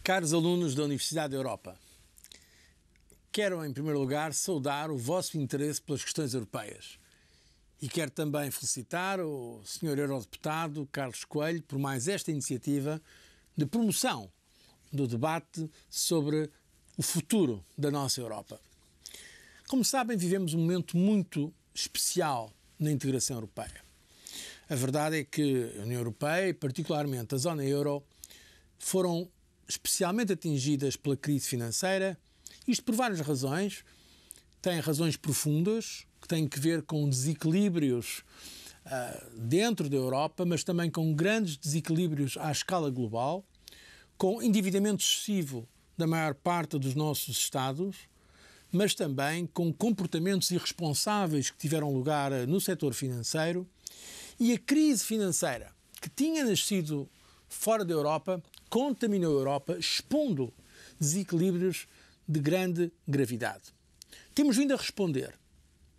Caros alunos da Universidade da Europa, quero, em primeiro lugar, saudar o vosso interesse pelas questões europeias. E quero também felicitar o Sr. Eurodeputado Carlos Coelho por mais esta iniciativa de promoção do debate sobre o futuro da nossa Europa. Como sabem, vivemos um momento muito especial na integração europeia. A verdade é que a União Europeia, e particularmente a zona euro, foram especialmente atingidas pela crise financeira, isto por várias razões. Tem razões profundas, que têm que ver com desequilíbrios dentro da Europa, mas também com grandes desequilíbrios à escala global, com endividamento excessivo da maior parte dos nossos Estados, mas também com comportamentos irresponsáveis que tiveram lugar no setor financeiro, e a crise financeira, que tinha nascido fora da Europa, contaminou a Europa, expondo desequilíbrios de grande gravidade. Temos vindo a responder,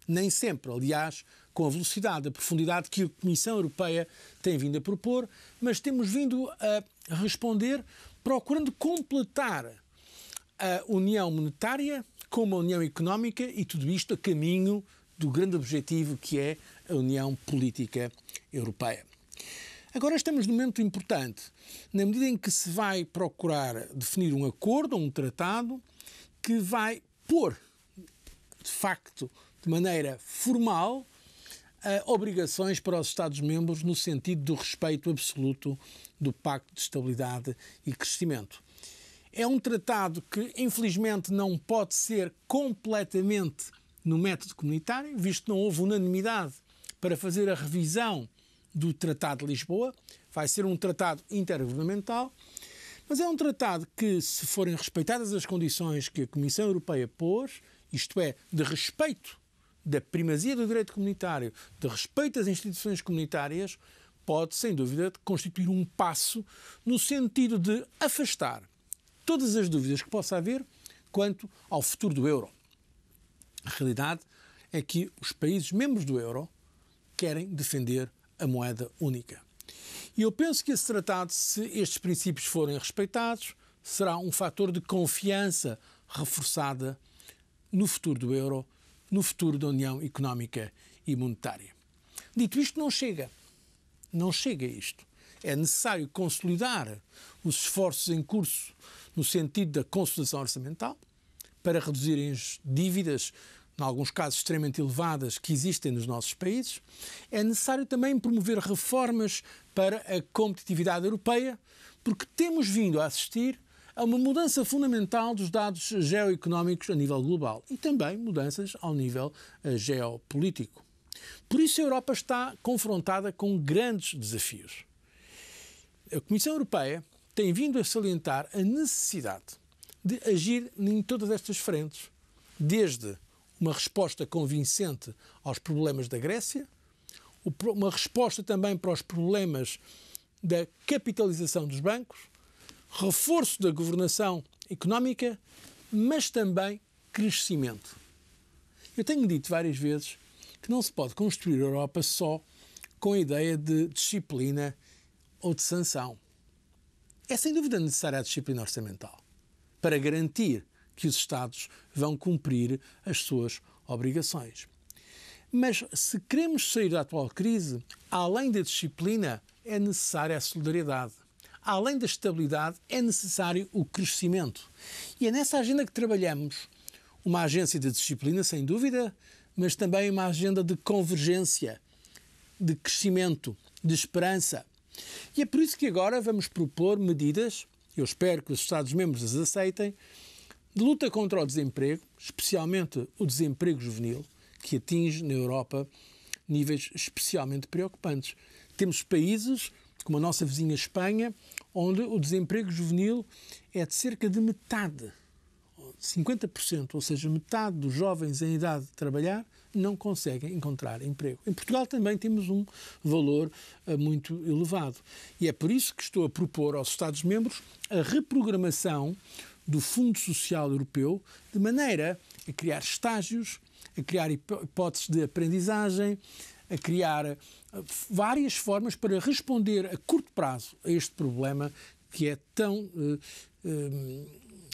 nem sempre, aliás, com a velocidade, a profundidade que a Comissão Europeia tem vindo a propor, mas temos vindo a responder procurando completar a União Monetária com uma União Económica, e tudo isto a caminho do grande objetivo que é a União Política Europeia. Agora estamos num momento importante, na medida em que se vai procurar definir um acordo, um tratado, que vai pôr, de facto, de maneira formal, obrigações para os Estados-membros no sentido do respeito absoluto do Pacto de Estabilidade e Crescimento. É um tratado que, infelizmente, não pode ser completamente no método comunitário, visto que não houve unanimidade para fazer a revisão do Tratado de Lisboa. Vai ser um tratado intergovernamental, mas é um tratado que, se forem respeitadas as condições que a Comissão Europeia pôs, isto é, de respeito da primazia do direito comunitário, de respeito às instituições comunitárias, pode, sem dúvida, constituir um passo no sentido de afastar todas as dúvidas que possa haver quanto ao futuro do euro. A realidade é que os países membros do euro querem defender a moeda única. E eu penso que esse tratado, se estes princípios forem respeitados, será um fator de confiança reforçada no futuro do euro, no futuro da União Económica e Monetária. Dito isto, não chega. Não chega isto. É necessário consolidar os esforços em curso no sentido da consolidação orçamental para reduzirem as dívidas, em alguns casos extremamente elevadas, que existem nos nossos países. É necessário também promover reformas para a competitividade europeia, porque temos vindo a assistir a uma mudança fundamental dos dados geoeconómicos a nível global e também mudanças ao nível geopolítico. Por isso a Europa está confrontada com grandes desafios. A Comissão Europeia tem vindo a salientar a necessidade de agir em todas estas frentes, desde uma resposta convincente aos problemas da Grécia, uma resposta também para os problemas da capitalização dos bancos, reforço da governação económica, mas também crescimento. Eu tenho dito várias vezes que não se pode construir a Europa só com a ideia de disciplina ou de sanção. É sem dúvida necessária a disciplina orçamental para garantir que os Estados vão cumprir as suas obrigações. Mas se queremos sair da atual crise, além da disciplina, é necessária a solidariedade. Além da estabilidade, é necessário o crescimento. E é nessa agenda que trabalhamos. Uma agência de disciplina, sem dúvida, mas também uma agenda de convergência, de crescimento, de esperança. E é por isso que agora vamos propor medidas, eu espero que os Estados-membros as aceitem, de luta contra o desemprego, especialmente o desemprego juvenil, que atinge na Europa níveis especialmente preocupantes. Temos países, como a nossa vizinha Espanha, onde o desemprego juvenil é de cerca de metade, 50%, ou seja, metade dos jovens em idade de trabalhar não conseguem encontrar emprego. Em Portugal também temos um valor muito elevado. E é por isso que estou a propor aos Estados-membros a reprogramação do Fundo Social Europeu, de maneira a criar estágios, a criar hipóteses de aprendizagem, a criar várias formas para responder a curto prazo a este problema que é tão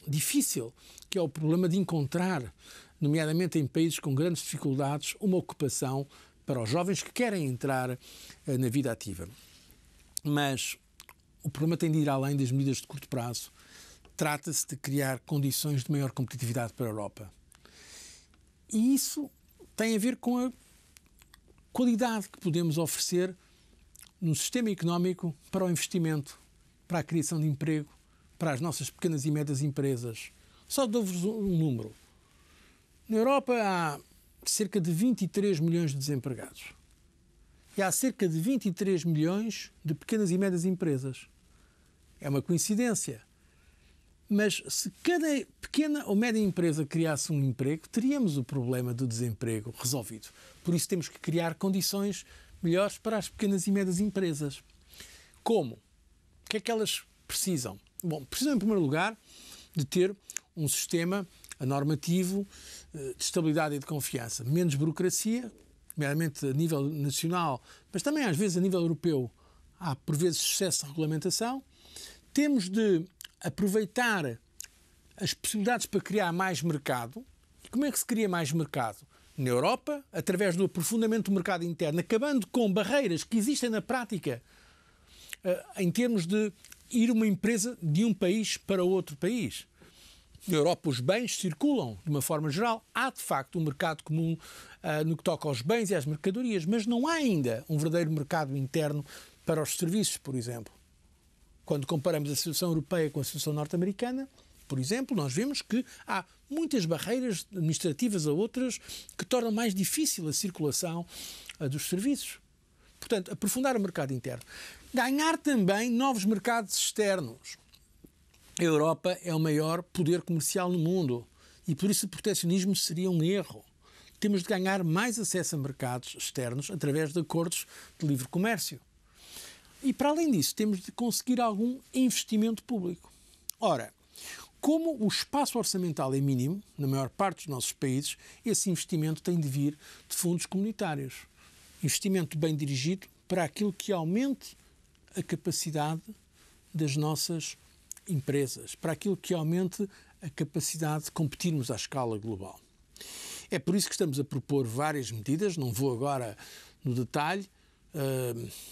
difícil, que é o problema de encontrar, nomeadamente em países com grandes dificuldades, uma ocupação para os jovens que querem entrar na vida ativa. Mas o problema tem de ir além das medidas de curto prazo. Trata-se de criar condições de maior competitividade para a Europa. E isso tem a ver com a qualidade que podemos oferecer no sistema económico para o investimento, para a criação de emprego, para as nossas pequenas e médias empresas. Só dou-vos um número. Na Europa há cerca de 23 milhões de desempregados. E há cerca de 23 milhões de pequenas e médias empresas. É uma coincidência. Mas se cada pequena ou média empresa criasse um emprego, teríamos o problema do desemprego resolvido. Por isso temos que criar condições melhores para as pequenas e médias empresas. Como? O que é que elas precisam? Bom, precisam, em primeiro lugar, de ter um sistema normativo de estabilidade e de confiança. Menos burocracia, nomeadamente a nível nacional, mas também às vezes a nível europeu. Há, por vezes, excesso de regulamentação. Temos de aproveitar as possibilidades para criar mais mercado. E como é que se cria mais mercado? Na Europa, através do aprofundamento do mercado interno, acabando com barreiras que existem na prática, em termos de ir uma empresa de um país para outro país. Na Europa os bens circulam de uma forma geral. Há, de facto, um mercado comum no que toca aos bens e às mercadorias, mas não há ainda um verdadeiro mercado interno para os serviços, por exemplo. Quando comparamos a situação europeia com a situação norte-americana, por exemplo, nós vemos que há muitas barreiras administrativas a outras que tornam mais difícil a circulação dos serviços. Portanto, aprofundar o mercado interno. Ganhar também novos mercados externos. A Europa é o maior poder comercial no mundo e por isso o proteccionismo seria um erro. Temos de ganhar mais acesso a mercados externos através de acordos de livre comércio. E para além disso, temos de conseguir algum investimento público. Ora, como o espaço orçamental é mínimo, na maior parte dos nossos países, esse investimento tem de vir de fundos comunitários. Investimento bem dirigido para aquilo que aumente a capacidade das nossas empresas, para aquilo que aumente a capacidade de competirmos à escala global. É por isso que estamos a propor várias medidas, não vou agora no detalhe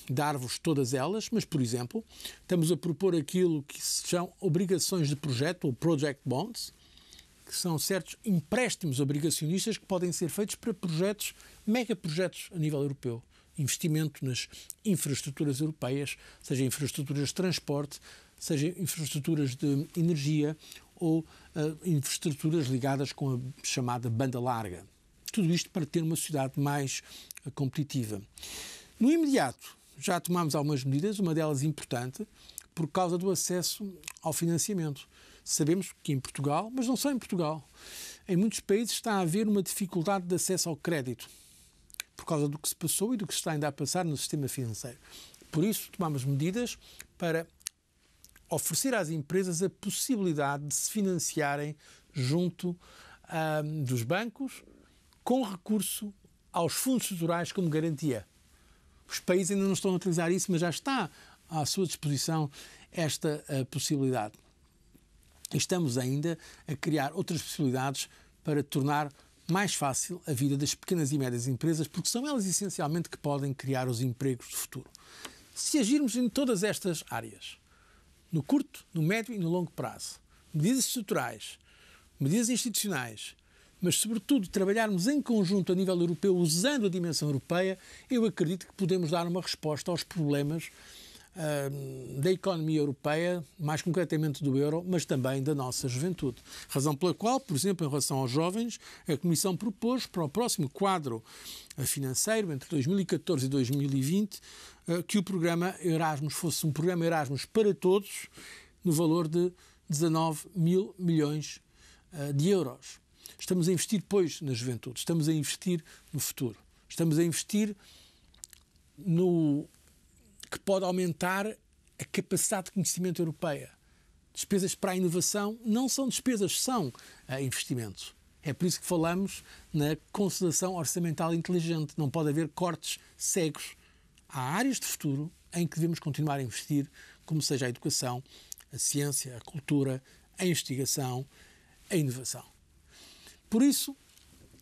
dar-vos todas elas, mas, por exemplo, estamos a propor aquilo que se chama obrigações de projeto, ou project bonds, que são certos empréstimos obrigacionistas que podem ser feitos para projetos, megaprojetos a nível europeu. Investimento nas infraestruturas europeias, seja infraestruturas de transporte, seja infraestruturas de energia ou infraestruturas ligadas com a chamada banda larga. Tudo isto para ter uma sociedade mais competitiva. No imediato, já tomámos algumas medidas, uma delas importante, por causa do acesso ao financiamento. Sabemos que em Portugal, mas não só em Portugal, em muitos países está a haver uma dificuldade de acesso ao crédito, por causa do que se passou e do que se está ainda a passar no sistema financeiro. Por isso, tomamos medidas para oferecer às empresas a possibilidade de se financiarem junto dos bancos, com recurso aos fundos estruturais como garantia. Os países ainda não estão a utilizar isso, mas já está à sua disposição esta possibilidade. Estamos ainda a criar outras possibilidades para tornar mais fácil a vida das pequenas e médias empresas, porque são elas essencialmente que podem criar os empregos do futuro. Se agirmos em todas estas áreas, no curto, no médio e no longo prazo, medidas estruturais, medidas institucionais, mas, sobretudo, trabalharmos em conjunto a nível europeu, usando a dimensão europeia, eu acredito que podemos dar uma resposta aos problemas da economia europeia, mais concretamente do euro, mas também da nossa juventude. Razão pela qual, por exemplo, em relação aos jovens, a Comissão propôs para o próximo quadro financeiro, entre 2014 e 2020, que o programa Erasmus fosse um programa Erasmus para todos, no valor de 19 mil milhões de euros. Estamos a investir, pois, na juventude, estamos a investir no futuro, estamos a investir no que pode aumentar a capacidade de conhecimento europeia. Despesas para a inovação não são despesas, são investimentos. É por isso que falamos na consolidação orçamental inteligente. Não pode haver cortes cegos. Há áreas de futuro em que devemos continuar a investir, como seja a educação a ciência, a cultura, a investigação, a inovação. Por isso,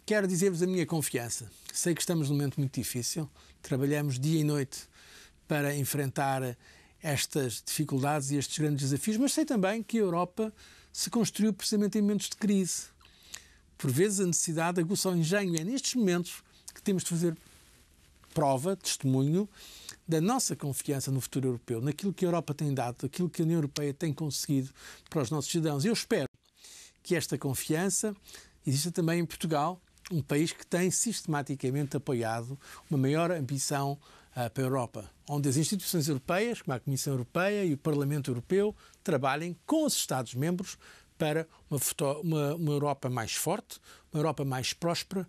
quero dizer-vos a minha confiança. Sei que estamos num momento muito difícil, trabalhamos dia e noite para enfrentar estas dificuldades e estes grandes desafios, mas sei também que a Europa se construiu precisamente em momentos de crise. Por vezes a necessidade aguça o engenho. É nestes momentos que temos de fazer prova, testemunho, da nossa confiança no futuro europeu, naquilo que a Europa tem dado, naquilo que a União Europeia tem conseguido para os nossos cidadãos. Eu espero que esta confiança exista também em Portugal, um país que tem sistematicamente apoiado uma maior ambição para a Europa, onde as instituições europeias, como a Comissão Europeia e o Parlamento Europeu, trabalhem com os Estados-membros para uma Europa mais forte, uma Europa mais próspera,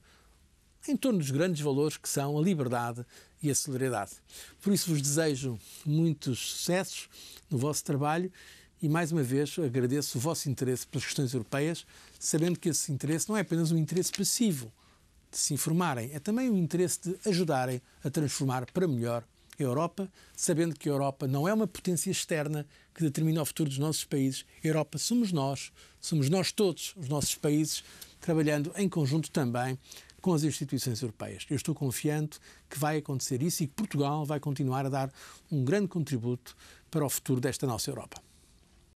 em torno dos grandes valores que são a liberdade e a solidariedade. Por isso vos desejo muitos sucessos no vosso trabalho e, mais uma vez, agradeço o vosso interesse pelas questões europeias, sabendo que esse interesse não é apenas um interesse passivo de se informarem, é também um interesse de ajudarem a transformar para melhor a Europa, sabendo que a Europa não é uma potência externa que determina o futuro dos nossos países. A Europa somos nós todos, os nossos países, trabalhando em conjunto também com as instituições europeias. Eu estou confiante que vai acontecer isso e que Portugal vai continuar a dar um grande contributo para o futuro desta nossa Europa.